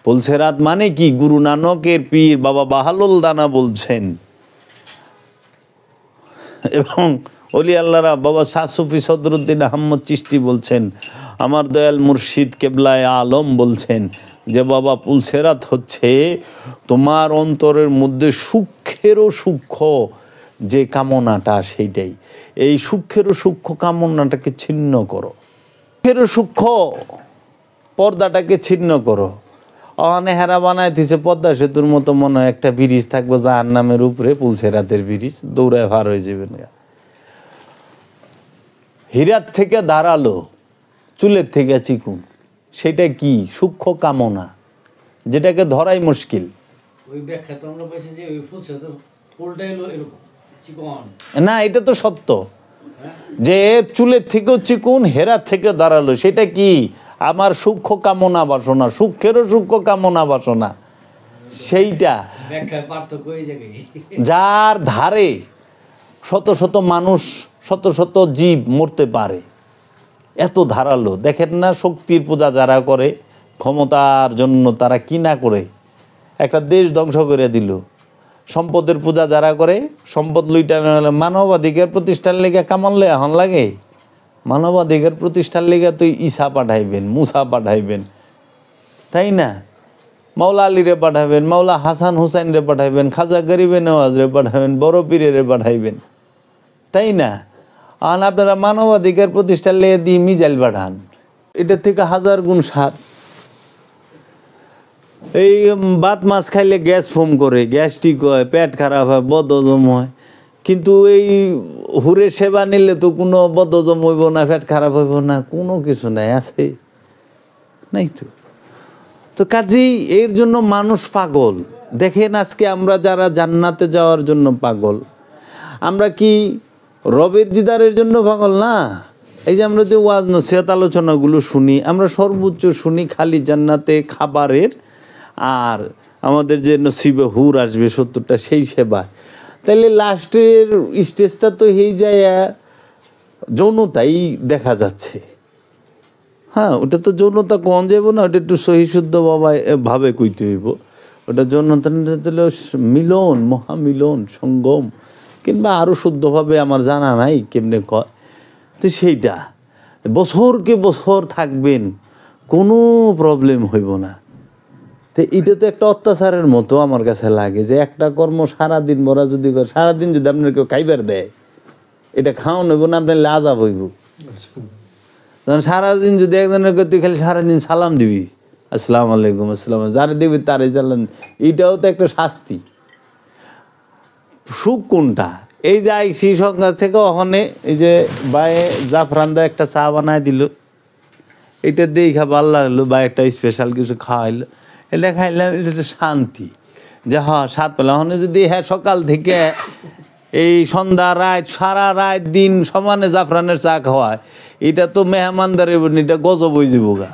পুলসেরাত মানে কি? গুরু নানকের পীর বাবা বাহালুল দানা বলছেন, এবং অলি আল্লাহরা বাবা শাহ সুফি সদরুদ্দিন আহমদ চিশতি বলছেন, আমার দয়াল মুর্শিদ কেবলায় আলম বলছেন যে বাবা পুলসেরাত হচ্ছে তোমার অন্তরের মধ্যে সূক্ষ্মেরও সূক্ষ্ম যে কামনাটা, সেইটাই। এই সূক্ষ্মেরও সূক্ষ্ম কামনাটাকে ছিন্ন করো, সূক্ষ্মেরও সূক্ষ্ম পর্দাটাকে ছিন্ন করো। অনেহারা বানায় দিছে পদ্মা সেতুর মতো, মনে হয় একটা ব্রিজ থাকবে যার নামের উপরে, পুলসেরাতের ব্রিজ, দৌড়ায় ভার হয়ে যাবেন। হীরার থেকে ধারালো, চুলের থেকে চিকুন, সেটা কি? সূক্ষ্ম কামনা, যেটাকে ধরাই মুশকিল। ওই ব্যাখ্যা তো আমরা পাইছি যে ওই ফুলসেরাত ফুলটা এলো এরকম চিকন। না, এটা তো সত্য যে চুলের থেকেও চিকুন, হেরার থেকে দাঁড়ালো, সেটা কি? আমার সূক্ষ্ম কামনা বাসনা, সূক্ষ্মেরও সূক্ষ্ম কামনা বাসনা, সেইটা ব্যাখ্যার পার্থক্য এই জায়গায়। যার ধারে শত শত মানুষ, শত শত জীব মরতে পারে, এত ধারালো। দেখেন না শক্তির পূজা যারা করে, ক্ষমতার জন্য তারা কি না করে, একটা দেশ ধ্বংস করে দিল। সম্পদের পূজা যারা করে, সম্পদ লুইটানো হলে মানবাধিকার প্রতিষ্ঠার লেগে কামানলে এখন লাগে। মানবাধিকার প্রতিষ্ঠার লেগে তুই ঈসা পাঠাইবেন, মুসা পাঠাইবেন, তাই না? মাওলা আলীরে পাঠাবেন, মাওলা হাসান হুসাইন রে পাঠাইবেন, খাজা গরিবে নওয়াজ রে পাঠাবেন, বড় পীরে পাঠাইবেন, তাই না? আর আপনারা মানবাধিকার প্রতিষ্ঠার লেগে দিয়ে মিজাইল পাঠান, এটার থেকে হাজার গুণ স্বাদ। এই ভাত মাছ খাইলে গ্যাস ফোম করে, গ্যাস্ট্রিক হয়, পেট খারাপ হয়, বদহজম হয়, কিন্তু এই হুরের সেবা নিলে তো কোনো বদহজম হইব না, পেট খারাপ হইব না, কোনো কিছু নাই, আছে নাই তো। তো কাজেই এর জন্য মানুষ পাগল। দেখেন আজকে আমরা যারা জান্নাতে যাওয়ার জন্য পাগল, আমরা কি রবের দিদারের জন্য পাগল না? এই যে আমরা যে ওয়াজ নসিহত আলোচনাগুলো শুনি, আমরা সর্বোচ্চ শুনি খালি জান্নাতে খাবারের, আর আমাদের যে নসিবে হুর আসবে 70টা, সেই সেবা। তাইলে লাস্টের স্টেজটা তো এই যায় যৌনতাই দেখা যাচ্ছে। হ্যাঁ, ওটা তো যৌনতা কম যাবো না, ওটা একটু সহিশুদ্ধ ভাবে কইতে হইব। ওটা যৌনতা মিলন, মহামিলন, সঙ্গম, কিংবা আরও শুদ্ধভাবে আমার জানা নাই কেমনে কয়। তো সেইটা বছরকে বছর থাকবেন, কোনো প্রবলেম হইব না। তো এটা তো একটা অত্যাচারের মতো আমার কাছে লাগে, যে একটা কর্ম সারাদিন ভরা যদি করে, সারাদিন যদি আপনার কেউ খাইবার দেয়, এটা খাওয়ানো হইব না, আপনার লাজাব হইব। তখন সারাদিন যদি একজনের তুই খালি সারাদিন সালাম দিবি, আসসালাম আলাইকুম, আসসালাম, যারা দিবি তারাই চালান, এইটাও তো একটা শাস্তি। সুখ কোনটা? এই যে আইসি সংখ্যা থেকে ওখানে এই যে বায়ে জাফরান্দা একটা চা বানায় দিল, এটা দেখা ভালো লাগলো, বা একটা স্পেশাল কিছু খাওয়াইলো, এটা খাইলাম, এটা একটা শান্তি, যে হ্যাঁ স্বাদ পেলাম। ওখানে যদি হ্যাঁ সকাল থেকে এই সন্ধ্যা রাত, সারা রাত দিন সমানে জাফরানের চা খাওয়ায়, এটা তো মেহমানদারে, এটা গজব হয়ে যাব গা,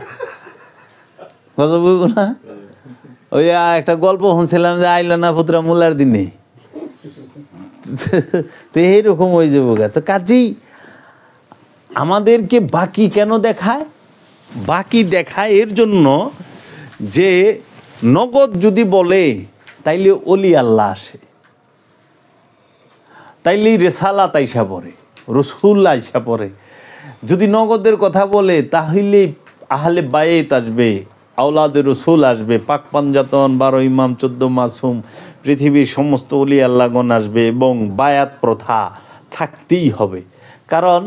গজব হইব না? ওই একটা গল্প শুনছিলাম যে আইলা না পুত্রা মোলার দিনে, তো এইরকম হয়ে যাবো গা। তো কাজেই আমাদেরকে বাকি কেন দেখায়? বাকি দেখায় এর জন্য যে নগদ যদি বলে তাইলে অলি আল্লাহ আসে, তাইলেই রেসালাত আইসা পড়ে, রসুল আইসা পড়ে। যদি নগদের কথা বলে তাহলে আহলে বায়েত আসবে, আওলাদে রসুল আসবে, পাক পাঞ্জাতন, 12 ইমাম, 14 মাসুম, পৃথিবীর সমস্ত অলি আল্লাহগণ আসবে, এবং বায়াত প্রথা থাকতেই হবে। কারণ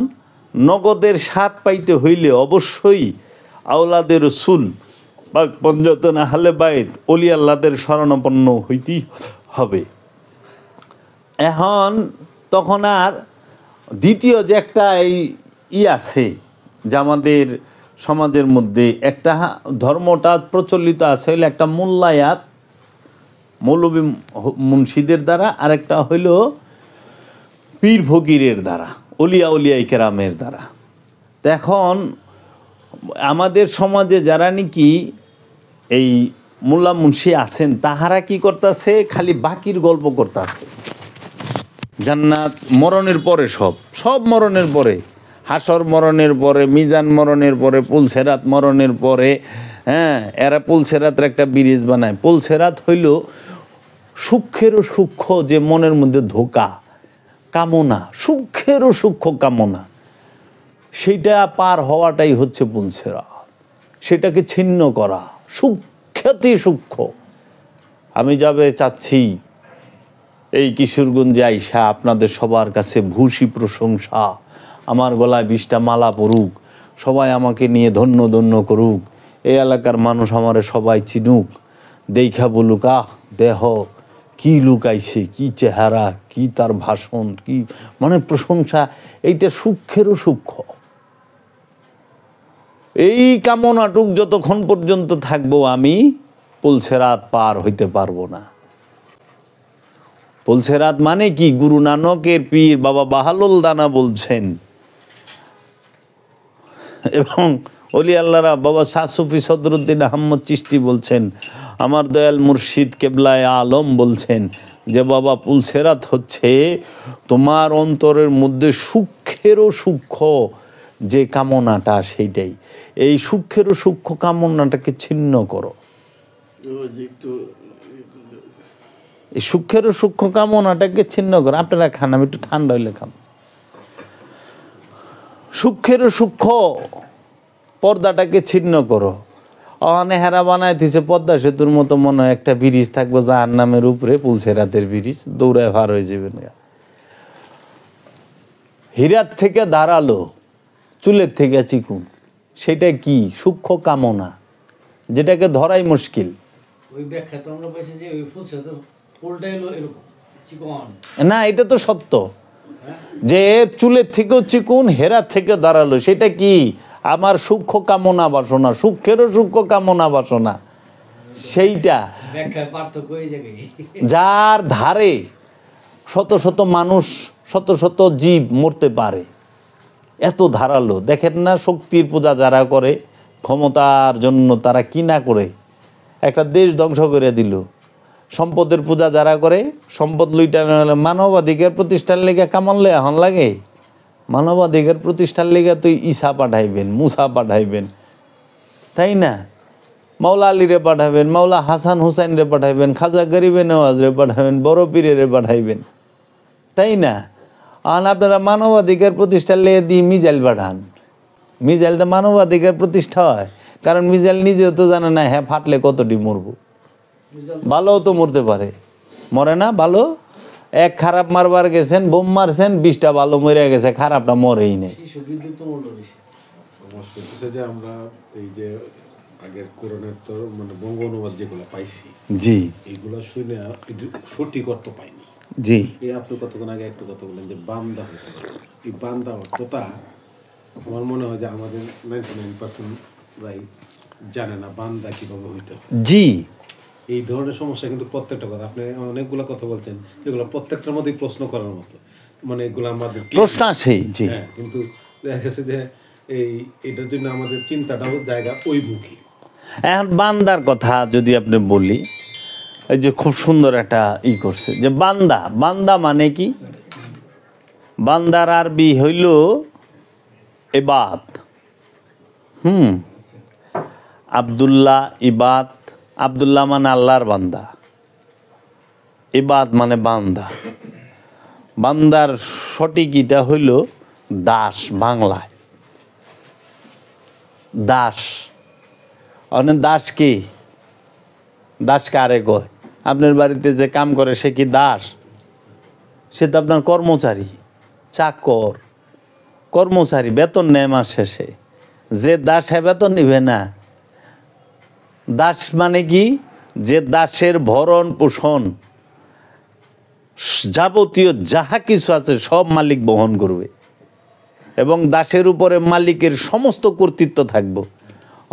নগদের স্বাদ পাইতে হইলে অবশ্যই আওলাদে রসুল, পাক পাঞ্জাতন, আহলে বায়েত, অলি আল্লাহদের শরণাপন্ন হইতেই হবে। এখন তখন আর দ্বিতীয় যে একটা এই আছে, যে আমাদের সমাজের মধ্যে একটা ধর্মটা প্রচলিত আছে, হইলে একটা মোল্লায়াত, মৌলবী মুন্সিদের দ্বারা, আর একটা হইল পীর ফকিরের দ্বারা, অলিয়া উলিয়ায়ে কেরামের দ্বারা। এখন আমাদের সমাজে যারা নাকি এই মোল্লা মুন্সি আছেন, তাহারা কি করতেছে? খালি বাকির গল্প করতেছে, জান্নাত মরণের পরে, সব মরণের পরে, হাসর মরণের পরে, মিজান মরণের পরে, পুলসেরাত মরণের পরে, হ্যাঁ, এরা পুলসেরাতের একটা ব্রিজ বানায়। পুলসেরাত হইল সূক্ষ্মেরও সূক্ষ্ম যে মনের মধ্যে ধোকা, কামনা, সূক্ষ্মেরও সূক্ষ্ম কামনা, সেইটা পার হওয়াটাই হচ্ছে পুলসেরাত। সেটাকে ছিন্ন করা, সূক্ষ্মতি সূক্ষ্ম। আমি যাবে চাচ্ছি এই কিশোরগঞ্জে আইসা আপনাদের সবার কাছে ভূষী প্রশংসা, আমার গলায় 20টা মালা পড়ুক, সবাই আমাকে নিয়ে ধন্য ধন্য করুক, এই এলাকার মানুষ আমারে সবাই চিনুক, দেখা বলুক, আহ দেহ কি লুকাইছে, কি চেহারা, কি তার ভাষণ, কি মানে প্রশংসা। এইটা সূক্ষ্মেরও সূক্ষ্ম। এই কামনাটুক যতক্ষণ পর্যন্ত থাকবো আমি পুলসেরাত পার হইতে পারবো না। পুলসেরাত মানে কি? গুরু নানকের পীর বাবা বাহালুল দানা বলছেন, এবং অলি আল্লাহরা বাবা শাহ সুফি সদরুদ্দিন আহমদ চিশতি বলছেন, আমার দয়াল মুর্শিদ কেবলায় আলম বলছেন যে বাবা পুলসেরাত হচ্ছে তোমার অন্তরের মধ্যে সূক্ষ্মেরও সূক্ষ্ম যে কামনাটা, সেইটাই। এই সূক্ষ্মেরও সূক্ষ্ম কামনাটাকে ছিন্ন করো। এই সূক্ষ্মেরও সূক্ষ্ম কামনাটাকে ছিন্ন করো। আপনারা খান, আমি একটু ঠান্ডা হইলে খান। সূক্ষ্মেরও সূক্ষ্ম পর্দাটাকে ছিন্ন করো। অনেহারা বানায় দিছে পদ্মা সেতুর মতো, মনে হয় একটা ব্রিজ থাকবে জাহান্নামের উপরে, পুলসেরাতের ব্রিজ, দৌড়ায় ভার হয়ে যাবেন। হীরার থেকে ধারালো, চুলের থেকে চিকুন, সেটা কি? সূক্ষ্ম কামনা, যেটাকে ধরাই মুশকিল। ওই ব্যাখ্যা তো আমরা পাইছি যে ওই ফুলসেরাতের ফুলটা এলো এরকম চিকন। না, এটা তো সত্য হ্যাঁ, যে চুলের থেকেও চিকুন, হেরার থেকে দাঁড়ালো। সেটা কি? আমার সূক্ষ্ম কামনা বাসনা, সূক্ষ্মেরও সূক্ষ্ম কামনা বাসনা। সেইটা ব্যাখ্যায় পার্থক্য এই জায়গায়। যার ধারে শত শত মানুষ, শত শত জীব মরতে পারে, এত ধারালো। দেখেন না শক্তির পূজা যারা করে, ক্ষমতার জন্য তারা কি না করে, একটা দেশ ধ্বংস করে দিল। সম্পদের পূজা যারা করে, সম্পদ লুইটা মানবাধিকার প্রতিষ্ঠার লেগে কামানলে এখন লাগে। মানবাধিকার প্রতিষ্ঠার লেগে তুই ঈসা পাঠাইবেন, মুসা পাঠাইবেন, তাই না? মাওলা আলীরে পাঠাবেন, মাওলা হাসান হুসাইন রে পাঠাইবেন, খাজা গরিবে নওয়াজ রে পাঠাবেন, বড় পীরে পাঠাইবেন, তাই না? আর আপনারা মানবাধিকার প্রতিষ্ঠার লেগে দিয়ে মিজাইল পাঠান। মিজাইল তো মানবাধিকার প্রতিষ্ঠা হয়, কারণ মিজাইল নিজেও তো জানে না হ্যাঁ ফাটলে কতটি মরবো। ভালোও তো মরতে পারে, মরে না ভালো। এক খারাপ মারবার গেছেন, বোম মারছেন, 20টা ভালো মরে গেছে, খারাপটা মরেই নেই। শিশু বিদ্যুৎ তো মরলো বেশি। সমস্যা হচ্ছে যে আমরা এই যে আগের কোরআনের তো মানে বঙ্গ অনুবাদ যেগুলো পাইছি, জি এইগুলো শুনে একটু সঠিক অর্থ পাইনি। জি। এই আপনি কতক্ষণ আগে একটু কথা বললেন যে বান্দা হতে পারে, এই বান্দা অর্থটা আমার মনে হয় যে আমাদের 99% জানে না বান্দা কিভাবে হইতে হয়। জি, এই ধরনের সমস্যা কিন্তু প্রত্যেকটা কথা, আপনি অনেকগুলো কথা বলছেন যেগুলো প্রত্যেকটার মধ্যেই প্রশ্ন করার মতো, মানে এগুলো আমাদের প্রশ্ন আসে। জি, হ্যাঁ, কিন্তু দেখা গেছে যে এটার জন্য আমাদের চিন্তাটাও জায়গা ওইমুখী। এখন বান্দার কথা যদি আপনি বলি, এই যে খুব সুন্দর একটা করছে যে বান্দা, বান্দা মানে কি? বান্দার আরবি হইল ইবাদ। আব্দুল্লাহ ইবাদ, আব্দুল্লাহ মানে আল্লাহর বান্দা, ইবাদ মানে বান্দা। বান্দার সঠিক ইটা হইল দাস, বাংলায় দাস। অনেক দাস কি? দাস কারে কয়? আপনার বাড়িতে যে কাম করে সে কি দাস? সে তো আপনার কর্মচারী, চাকর, কর্মচারী, বেতন নেয় মাস শেষে। যে দাস হ্যাঁ বেতন নিবে না। দাস মানে কি? যে দাসের ভরণ পোষণ যাবতীয় যাহা কিছু আছে সব মালিক বহন করবে, এবং দাসের উপরে মালিকের সমস্ত কর্তৃত্ব থাকবে।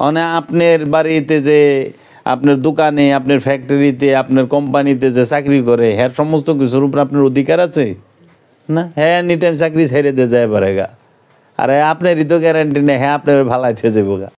মানে আপনার বাড়িতে যে, আপনার দোকানে, আপনার ফ্যাক্টরিতে, আপনার কোম্পানিতে যে চাকরি করে, হ্যাঁ সমস্ত কিছুর উপর আপনার অধিকার আছে না? হ্যাঁ এনি টাইম চাকরি ছেড়ে দিয়ে যায় পারেগা, আর আপনারই তো গ্যারান্টি নেই হ্যাঁ আপনার ভালাইতে যাবো গা।